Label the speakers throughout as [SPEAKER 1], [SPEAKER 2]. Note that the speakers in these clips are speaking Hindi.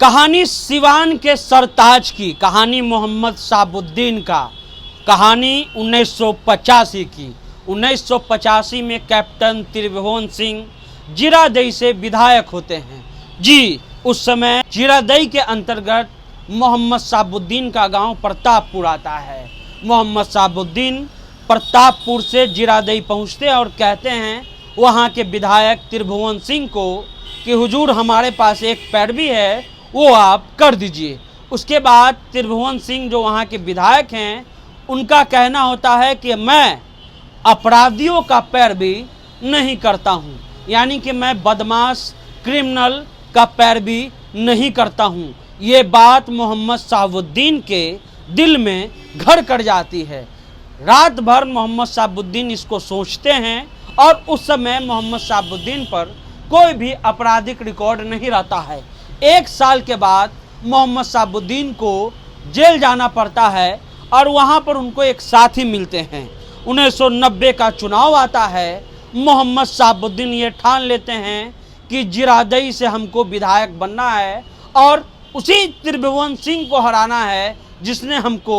[SPEAKER 1] कहानी सिवान के सरताज की, कहानी मोहम्मद साबुद्दीन का, कहानी 1985 की। 1985 में कैप्टन त्रिभुवन सिंह जीरादेई से विधायक होते हैं। जी, उस समय जीरादेई के अंतर्गत मोहम्मद साबुद्दीन का गांव प्रतापपुर आता है। मोहम्मद साबुद्दीन प्रतापपुर से जीरादेई पहुंचते हैं और कहते हैं वहां के विधायक त्रिभुवन सिंह को कि हुजूर हमारे पास एक पैरवी है, वो आप कर दीजिए। उसके बाद त्रिभुवन सिंह जो वहाँ के विधायक हैं, उनका कहना होता है कि मैं अपराधियों का पैरवी नहीं करता हूँ, यानी कि मैं बदमाश क्रिमिनल का पैरवी नहीं करता हूँ। ये बात मोहम्मद साबुद्दीन के दिल में घर कर जाती है। रात भर मोहम्मद साबुद्दीन इसको सोचते हैं और उस समय मोहम्मद साबुद्दीन पर कोई भी आपराधिक रिकॉर्ड नहीं रहता है। 1 साल के बाद मोहम्मद साबुद्दीन को जेल जाना पड़ता है और वहाँ पर उनको एक साथी मिलते हैं। 1990 का चुनाव आता है। मोहम्मद साबुद्दीन ये ठान लेते हैं कि जीरादेई से हमको विधायक बनना है और उसी त्रिभुवन सिंह को हराना है जिसने हमको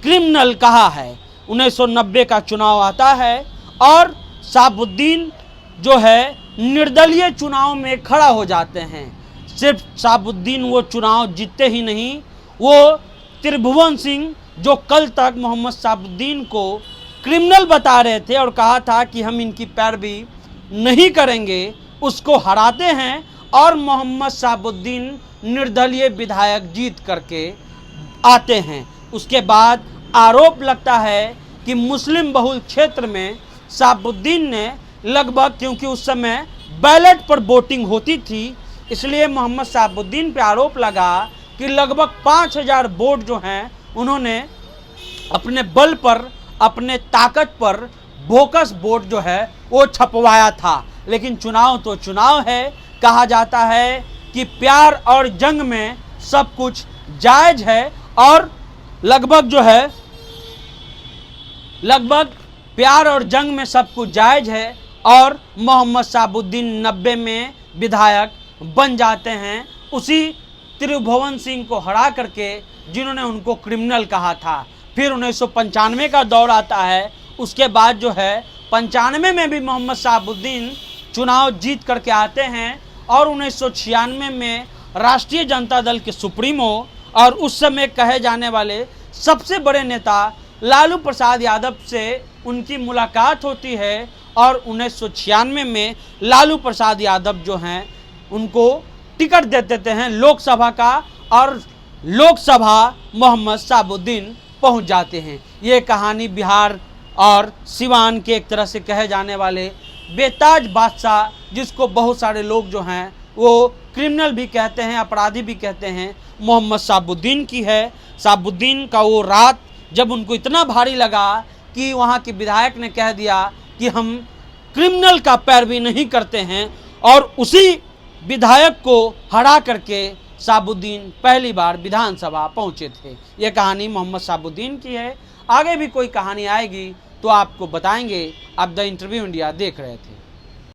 [SPEAKER 1] क्रिमिनल कहा है। 1990 का चुनाव आता है और साबुद्दीन जो है निर्दलीय चुनाव में खड़ा हो जाते हैं। सिर्फ साबुद्दीन वो चुनाव जीतते ही नहीं, वो त्रिभुवन सिंह जो कल तक मोहम्मद साबुद्दीन को क्रिमिनल बता रहे थे और कहा था कि हम इनकी पैरवी नहीं करेंगे, उसको हराते हैं और मोहम्मद साबुद्दीन निर्दलीय विधायक जीत करके आते हैं। उसके बाद आरोप लगता है कि मुस्लिम बहुल क्षेत्र में साबुद्दीन ने लगभग, क्योंकि उस समय बैलेट पर वोटिंग होती थी, इसलिए मोहम्मद साबुद्दीन पे आरोप लगा कि लगभग 5000 वोट जो हैं उन्होंने अपने बल पर, अपने ताकत पर बोकस वोट जो है वो छपवाया था। लेकिन चुनाव तो चुनाव है। कहा जाता है कि प्यार और जंग में सब कुछ जायज है और लगभग प्यार और जंग में सब कुछ जायज है और मोहम्मद साबुद्दीन 90 में विधायक बन जाते हैं, उसी त्रिभुवन सिंह को हरा करके जिन्होंने उनको क्रिमिनल कहा था। फिर 1995 का दौर आता है। उसके बाद जो है 95 में भी मोहम्मद साबुद्दीन चुनाव जीत करके आते हैं और 1996 में राष्ट्रीय जनता दल के सुप्रीमो और उस समय कहे जाने वाले सबसे बड़े नेता लालू प्रसाद यादव से उनकी मुलाकात होती है और 1996 में लालू प्रसाद यादव जो हैं उनको टिकट दे देते हैं लोकसभा का और लोकसभा मोहम्मद साबुद्दीन पहुंच जाते हैं। ये कहानी बिहार और सिवान के एक तरह से कहे जाने वाले बेताज बादशाह, जिसको बहुत सारे लोग जो हैं वो क्रिमिनल भी कहते हैं, अपराधी भी कहते हैं, मोहम्मद साबुद्दीन की है। साबुद्दीन का वो रात जब उनको इतना भारी लगा कि वहाँ के विधायक ने कह दिया कि हम क्रिमिनल का पैरवी नहीं करते हैं और उसी विधायक को हरा करके साबुद्दीन पहली बार विधानसभा पहुंचे थे। ये कहानी मोहम्मद साबुद्दीन की है। आगे भी कोई कहानी आएगी तो आपको बताएंगे। आप द इंटरव्यू इंडिया देख रहे थे।